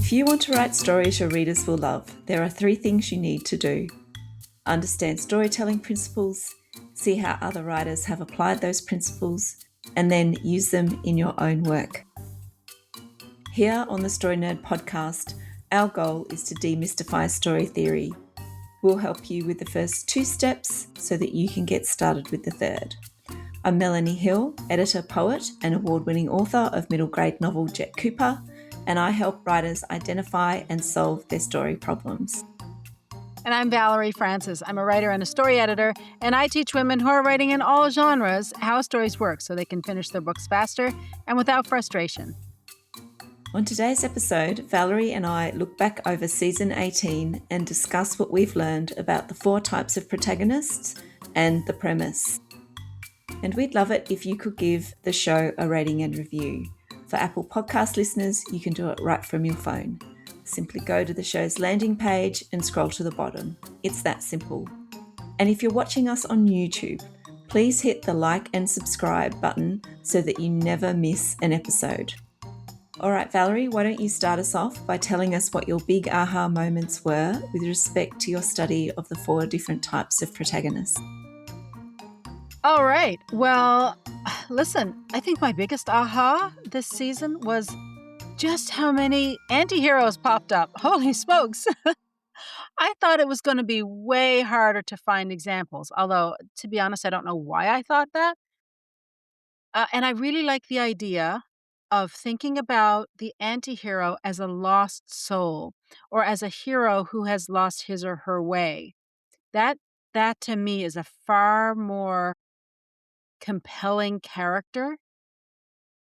If you want to write stories your readers will love, there are 3 things you need to do. Understand storytelling principles, see how other writers have applied those principles, and then use them in your own work. Here on the Story Nerd podcast, our goal is to demystify story theory. We'll help you with the first 2 steps so that you can get started with the third. I'm Melanie Hill, editor, poet, and award-winning author of middle grade novel Jet Cooper, and I help writers identify and solve their story problems. And I'm Valerie Francis. I'm a writer and a story editor, and I teach women who are writing in all genres how stories work so they can finish their books faster and without frustration. On today's episode, Valerie and I look back over season 18 and discuss what we've learned about the 4 types of protagonists and the premise. And we'd love it if you could give the show a rating and review. For Apple Podcast listeners, you can do it right from your phone. Simply go to the show's landing page and scroll to the bottom. It's that simple. And if you're watching us on YouTube, please hit the like and subscribe button so that you never miss an episode. All right, Valerie, why don't you start us off by telling us what your big aha moments were with respect to your study of the 4 different types of protagonists? All right. Well, listen, I think my biggest aha this season was just how many anti-heroes popped up. Holy smokes. I thought it was going to be way harder to find examples, although, to be honest, I don't know why I thought that. And I really like the idea of thinking about the anti-hero as a lost soul or as a hero who has lost his or her way. That to me is a far more compelling character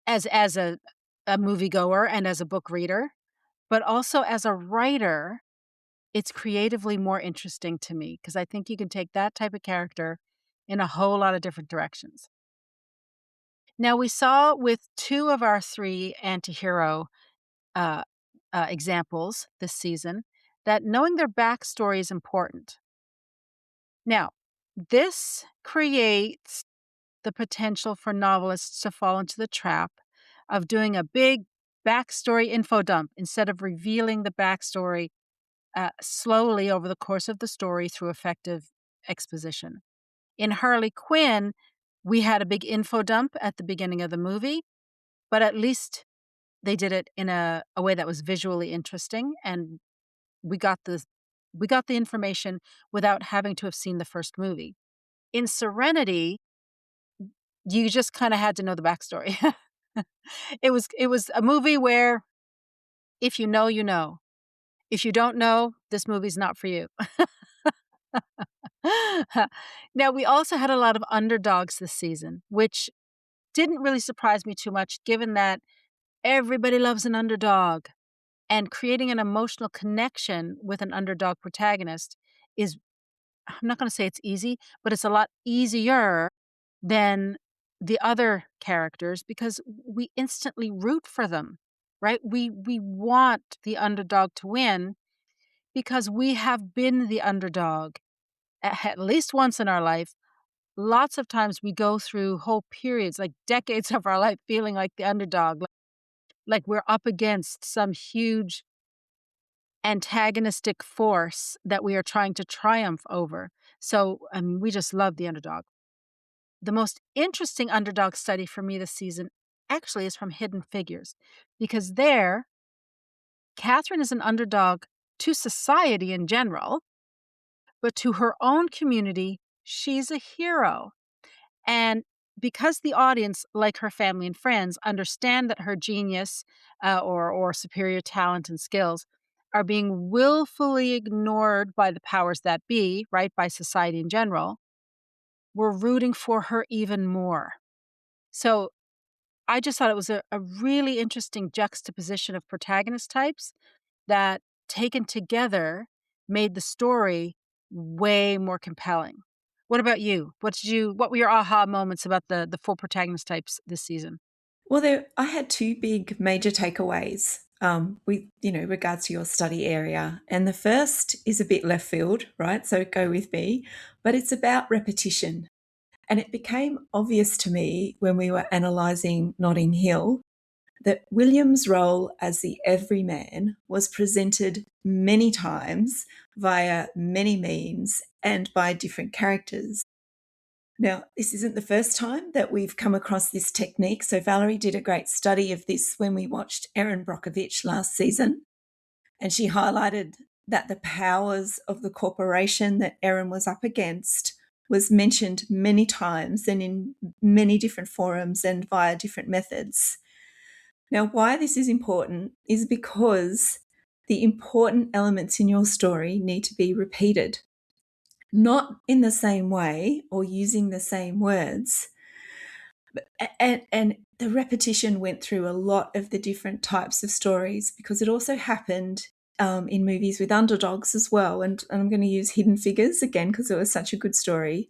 as a moviegoer and as a book reader, but also as a writer, it's creatively more interesting to me because I think you can take that type of character in a whole lot of different directions. Now, we saw with 2 of our 3 anti-hero examples this season that knowing their backstory is important. Now, this creates the potential for novelists to fall into the trap of doing a big backstory info dump instead of revealing the backstory slowly over the course of the story through effective exposition. In Harley Quinn, we had a big info dump at the beginning of the movie, but at least they did it in a way that was visually interesting, and we got the information without having to have seen the first movie. In Serenity, you just kind of had to know the backstory. It was a movie where if you know, you know. If you don't know, this movie's not for you. Now, we also had a lot of underdogs this season, which didn't really surprise me too much, given that everybody loves an underdog. And creating an emotional connection with an underdog protagonist is, I'm not going to say it's easy, but it's a lot easier than the other characters because we instantly root for them, right? We want the underdog to win because we have been the underdog at least once in our life. Lots of times we go through whole periods, like decades of our life, feeling like the underdog, like we're up against some huge antagonistic force that we are trying to triumph over. So we just love the underdog. The most interesting underdog study for me this season actually is from Hidden Figures, because there, Catherine is an underdog to society in general, but to her own community, she's a hero. And because the audience, like her family and friends, understand that her genius or superior talent and skills are being willfully ignored by the powers that be, right, by society in general, we're rooting for her even more. So I just thought it was a really interesting juxtaposition of protagonist types that, taken together, made the story way more compelling. What about you? What were your aha moments about the 4 protagonist types this season? Well, I had 2 big major takeaways with, regards to your study area. And the first is a bit left field, right? So go with me. But it's about repetition. And it became obvious to me when we were analysing Notting Hill that William's role as the everyman was presented many times via many means and by different characters. Now, this isn't the first time that we've come across this technique. So, Valerie did a great study of this when we watched Erin Brockovich last season. And she highlighted that the powers of the corporation that Erin was up against was mentioned many times and in many different forums and via different methods. Now, why this is important is because the important elements in your story need to be repeated, not in the same way or using the same words. And the repetition went through a lot of the different types of stories because it also happened in movies with underdogs as well. And I'm going to use Hidden Figures again because it was such a good story.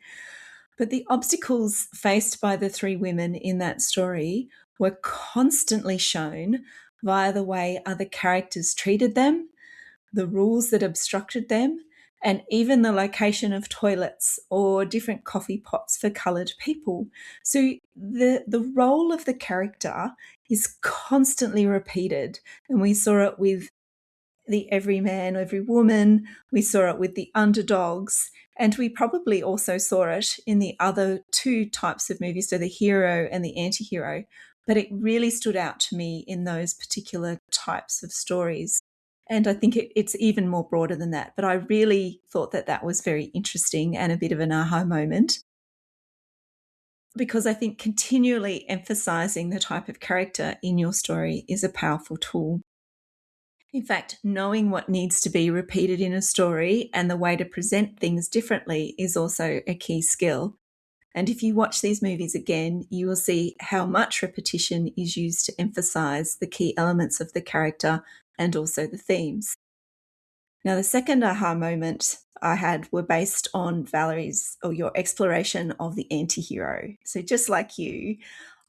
But the obstacles faced by the three women in that story were constantly shown via the way other characters treated them, the rules that obstructed them, and even the location of toilets or different coffee pots for coloured people. So the role of the character is constantly repeated. And we saw it with the everyman, every woman, we saw it with the underdogs, and we probably also saw it in the other two types of movies, so the hero and the anti-hero. But it really stood out to me in those particular types of stories. And I think it's even more broader than that. But I really thought that that was very interesting and a bit of an aha moment because I think continually emphasizing the type of character in your story is a powerful tool. In fact, knowing what needs to be repeated in a story and the way to present things differently is also a key skill. And if you watch these movies again, you will see how much repetition is used to emphasize the key elements of the character and also the themes. Now, the second aha moment I had were based on Valerie's or your exploration of the anti-hero. So just like you,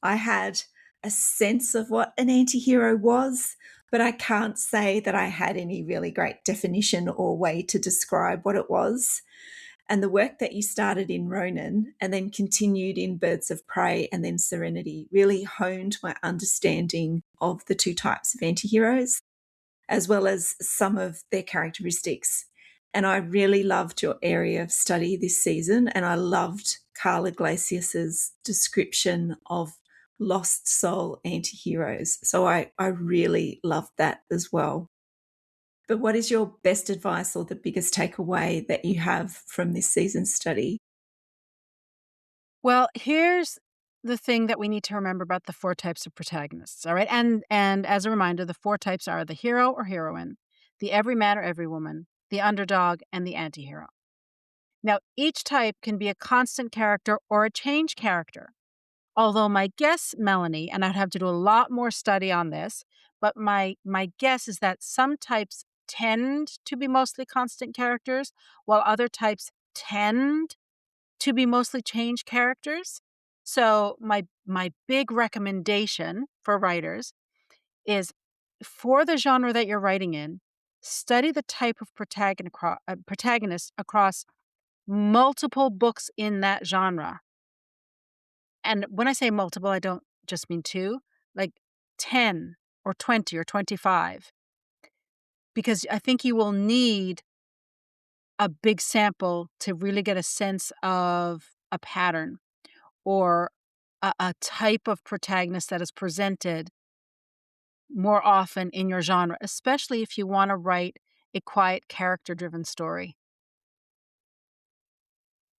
I had a sense of what an anti-hero was, but I can't say that I had any really great definition or way to describe what it was. And the work that you started in Ronan and then continued in Birds of Prey and then Serenity really honed my understanding of the two types of anti-heroes as well as some of their characteristics. And I really loved your area of study this season. And I loved Carla Iglesias's description of lost soul anti-heroes. So I really loved that as well. But what is your best advice or the biggest takeaway that you have from this season's study? Well, here's the thing that we need to remember about the four types of protagonists, all right? And as a reminder, the four types are the hero or heroine, the everyman or everywoman, the underdog, and the anti-hero. Now, each type can be a constant character or a change character. Although my guess, Melanie, and I'd have to do a lot more study on this, but my guess is that some types tend to be mostly constant characters, while other types tend to be mostly change characters. So my big recommendation for writers is for the genre that you're writing in, study the type of protagonist across multiple books in that genre. And when I say multiple, I don't just mean two, like 10 or 20 or 25, because I think you will need a big sample to really get a sense of a pattern or a type of protagonist that is presented more often in your genre, especially if you want to write a quiet character driven story.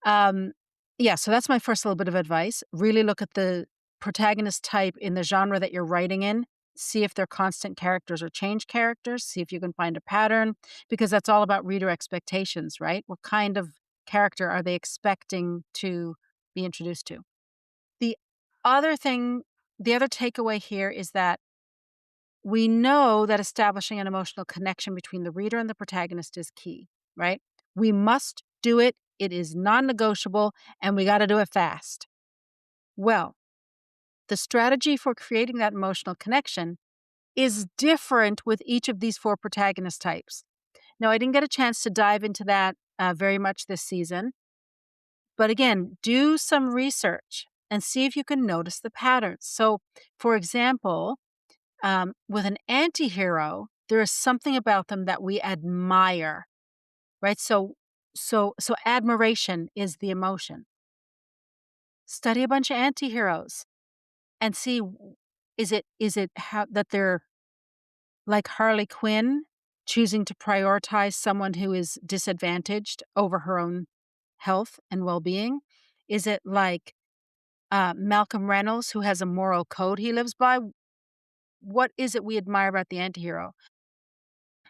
Um, yeah, so that's my first little bit of advice. Really look at the protagonist type in the genre that you're writing in. See if they're constant characters or change characters. See if you can find a pattern, because that's all about reader expectations, right? What kind of character are they expecting to be introduced to? The other thing, the other takeaway here is that we know that establishing an emotional connection between the reader and the protagonist is key, right? We must do it. It is non negotiable, and we got to do it fast. Well, the strategy for creating that emotional connection is different with each of these four protagonist types. Now, I didn't get a chance to dive into that very much this season, but again, do some research and see if you can notice the patterns. So, for example, With an anti-hero, there is something about them that we admire, right? So admiration is the emotion. Study a bunch of anti-heroes and see is it how that they're like Harley Quinn choosing to prioritize someone who is disadvantaged over her own health and well-being? Is it like Malcolm Reynolds who has a moral code he lives by? What is it we admire about the antihero?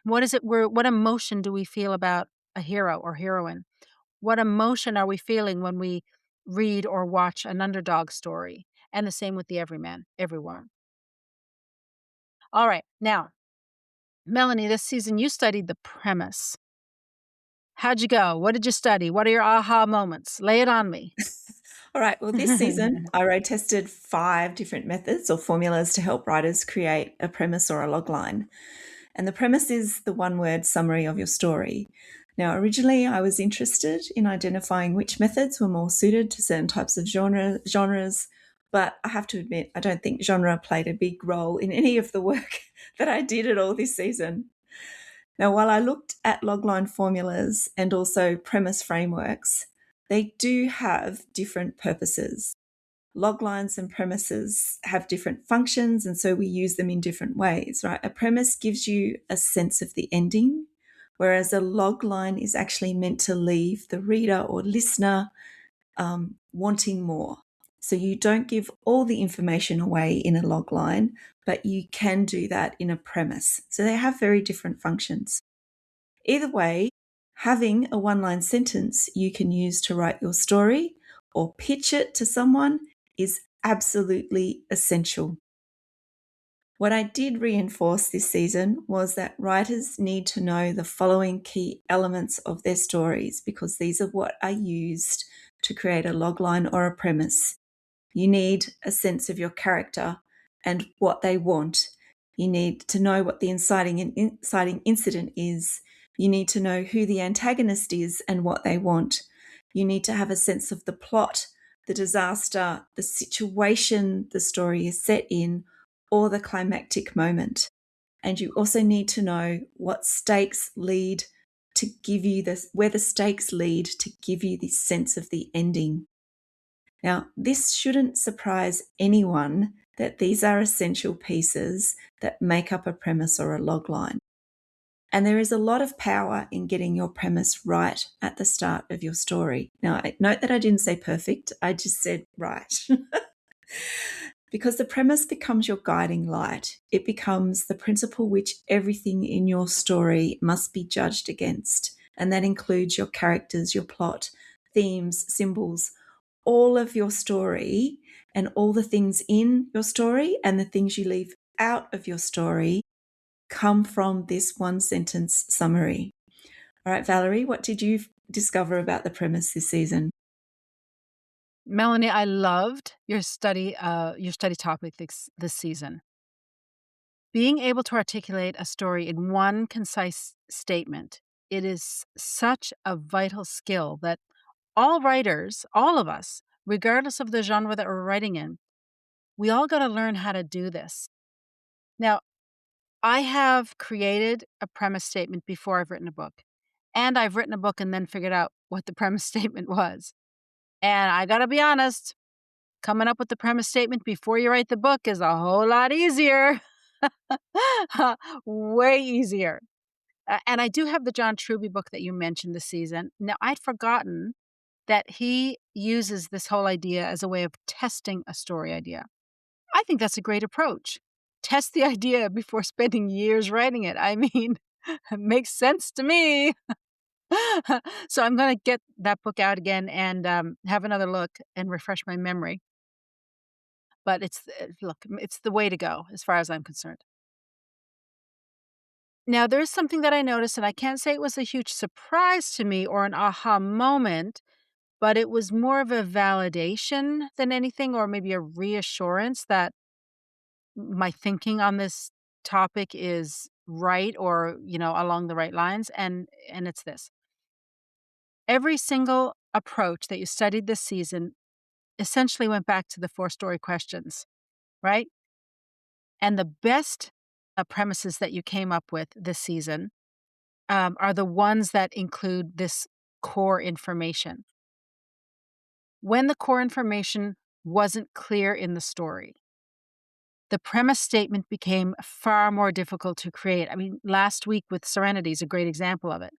What emotion do we feel about a hero or heroine? What emotion are we feeling when we read or watch an underdog story? And the same with the everyman, everyone. All right. Now, Melanie, this season you studied the premise. How'd you go? What did you study? What are your aha moments? Lay it on me. All right. Well, this season, I road tested 5 different methods or formulas to help writers create a premise or a logline. And the premise is the one-word summary of your story. Now, originally, I was interested in identifying which methods were more suited to certain types of genres, but I have to admit, I don't think genre played a big role in any of the work that I did at all this season. Now, while I looked at logline formulas and also premise frameworks, they do have different purposes. Loglines and premises have different functions, and so we use them in different ways, right? A premise gives you a sense of the ending, whereas a logline is actually meant to leave the reader or listener wanting more. So you don't give all the information away in a logline, but you can do that in a premise. So they have very different functions. Either way, having a one-line sentence you can use to write your story or pitch it to someone is absolutely essential. What I did reinforce this season was that writers need to know the following key elements of their stories because these are what are used to create a logline or a premise. You need a sense of your character and what they want. You need to know what the inciting incident is. You need to know who the antagonist is and what they want. You need to have a sense of the plot, the disaster, the situation the story is set in, or the climactic moment. And you also need to know what stakes lead to give you this, where the stakes lead to give you this sense of the ending. Now, this shouldn't surprise anyone that these are essential pieces that make up a premise or a logline. And there is a lot of power in getting your premise right at the start of your story. Now, note that I didn't say perfect, I just said right. Because the premise becomes your guiding light. It becomes the principle which everything in your story must be judged against. And that includes your characters, your plot, themes, symbols, all of your story, and all the things in your story and the things you leave out of your story come from this one sentence summary. All right, Valerie, what did you discover about the premise this season? Melanie, I loved your study topic this season. Being able to articulate a story in one concise statement, it is such a vital skill that all writers, all of us, regardless of the genre that we're writing in, we all got to learn how to do this. Now, I have created a premise statement before I've written a book, and I've written a book and then figured out what the premise statement was. And I got to be honest, coming up with the premise statement before you write the book is a whole lot easier. Way easier. And I do have the John Truby book that you mentioned this season. Now, I'd forgotten that he uses this whole idea as a way of testing a story idea. I think that's a great approach. Test the idea before spending years writing it. I mean, it makes sense to me. So I'm going to get that book out again and have another look and refresh my memory. But it's the way to go as far as I'm concerned. Now, there's something that I noticed, and I can't say it was a huge surprise to me or an aha moment, but it was more of a validation than anything, or maybe a reassurance that my thinking on this topic is right or, along the right lines. And it's this. Every single approach that you studied this season essentially went back to the 4 story questions, right? And the best premises that you came up with this season are the ones that include this core information. When the core information wasn't clear in the story, the premise statement became far more difficult to create. I mean, last week with Serenity is a great example of it.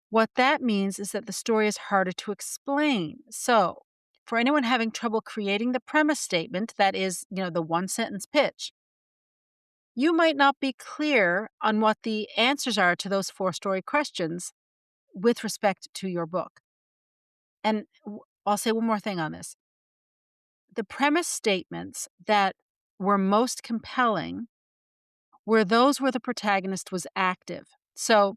What that means is that the story is harder to explain. So, for anyone having trouble creating the premise statement, that is, the one sentence pitch, you might not be clear on what the answers are to those four story questions with respect to your book. And I'll say one more thing on this. The premise statements that were most compelling were those where the protagonist was active. So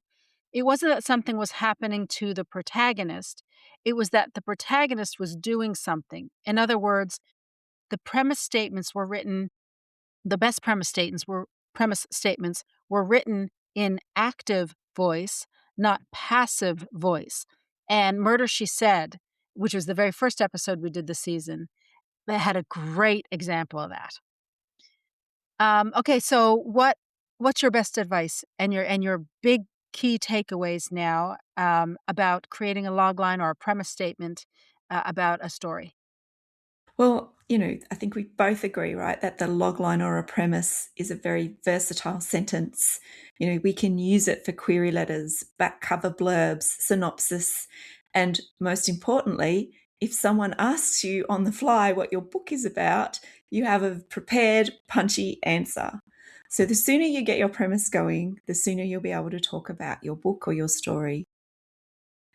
it wasn't that something was happening to the protagonist, it was that the protagonist was doing something. In other words, the premise statements were written, the best premise statements were written in active voice, not passive voice. And Murder She Said, which was the very first episode we did this season, that had a great example of that. Okay, so what's your best advice and your big key takeaways now about creating a logline or a premise statement about a story? Well, I think we both agree, right, that the logline or a premise is a very versatile sentence. We can use it for query letters, back cover blurbs, synopsis, and most importantly, if someone asks you on the fly what your book is about, you have a prepared, punchy answer. So the sooner you get your premise going, the sooner you'll be able to talk about your book or your story.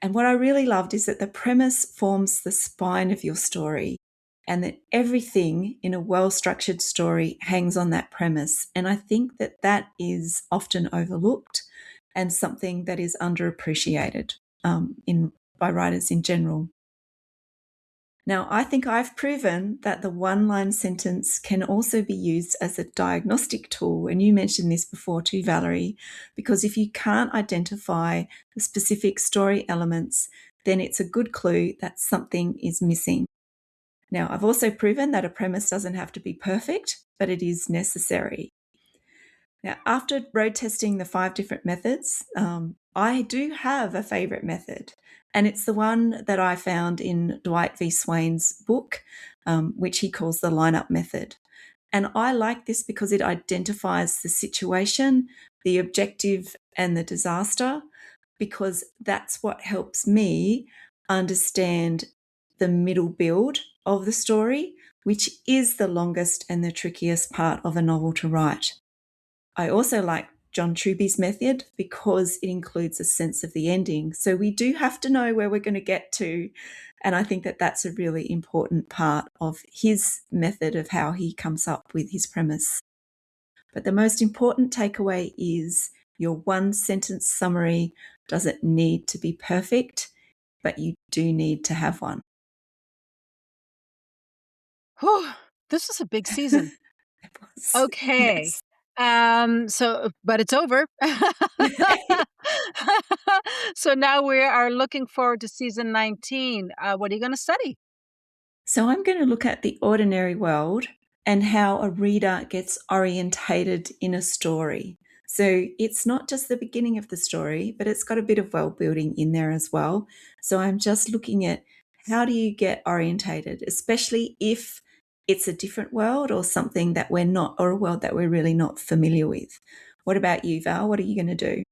And what I really loved is that the premise forms the spine of your story and that everything in a well structured story hangs on that premise. And I think that that is often overlooked and something that is underappreciated by writers in general. Now, I think I've proven that the one-line sentence can also be used as a diagnostic tool. And you mentioned this before too, Valerie, because if you can't identify the specific story elements, then it's a good clue that something is missing. Now, I've also proven that a premise doesn't have to be perfect, but it is necessary. Now, after road testing the 5 different methods, I do have a favourite method, and it's the one that I found in Dwight V. Swain's book, which he calls the lineup method. And I like this because it identifies the situation, the objective, and the disaster, because that's what helps me understand the middle build of the story, which is the longest and the trickiest part of a novel to write. I also like John Truby's method because it includes a sense of the ending. So we do have to know where we're going to get to. And I think that that's a really important part of his method of how he comes up with his premise. But the most important takeaway is your one sentence summary doesn't need to be perfect, but you do need to have one. Whew, this is a big season. Okay. Yes. But it's over. So now we are looking forward to season 19. What are you going to study? So I'm going to look at the ordinary world and how a reader gets orientated in a story. So it's not just the beginning of the story, but it's got a bit of world building in there as well. So I'm just looking at how do you get orientated, especially if it's a different world or something that we're not, or a world that we're really not familiar with. What about you, Val? What are you going to do?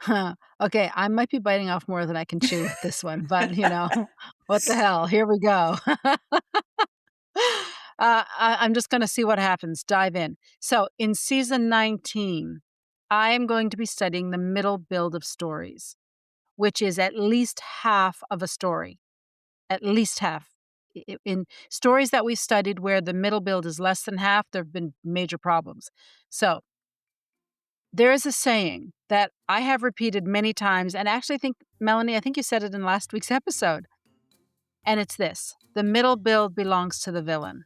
Huh. Okay, I might be biting off more than I can chew with this one, but what the hell? Here we go. I'm just going to see what happens. Dive in. So, in season 19, I am going to be studying the middle build of stories, which is at least half of a story. At least half. In stories that we've studied where the middle build is less than half, there have been major problems. So, there is a saying that I have repeated many times, and actually, I think, Melanie, I think you said it in last week's episode. And it's this: the middle build belongs to the villain.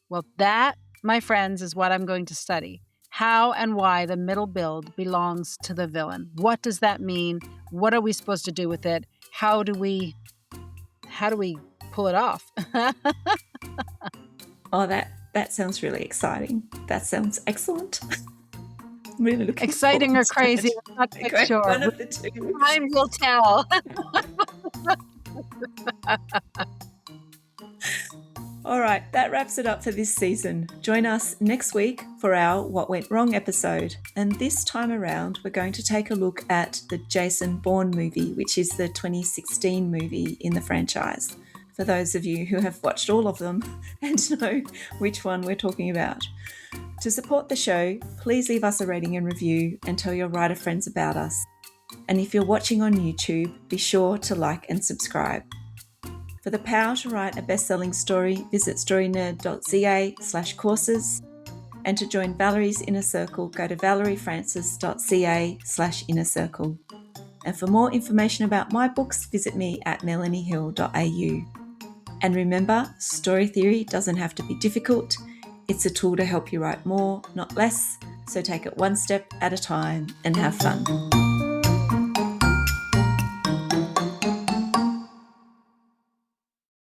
Well, that, my friends, is what I'm going to study. How and why the middle build belongs to the villain. What does that mean? What are we supposed to do with it? How do we pull it off? Oh, that That sounds really exciting. That sounds excellent. I'm really looking Exciting forward or to crazy, it. I'm not quite Okay, sure. one of the two. Time will tell. All right, that wraps it up for this season. Join us next week for our What Went Wrong episode. And this time around, we're going to take a look at the Jason Bourne movie, which is the 2016 movie in the franchise, for those of you who have watched all of them and know which one we're talking about. To support the show, please leave us a rating and review and tell your writer friends about us. And if you're watching on YouTube, be sure to like and subscribe. For the power to write a best-selling story, visit storynerd.ca/courses. And to join Valerie's Inner Circle, go to valeriefrancis.ca/inner circle. And for more information about my books, visit me at melaniehill.au. And remember, story theory doesn't have to be difficult. It's a tool to help you write more, not less. So take it one step at a time and have fun.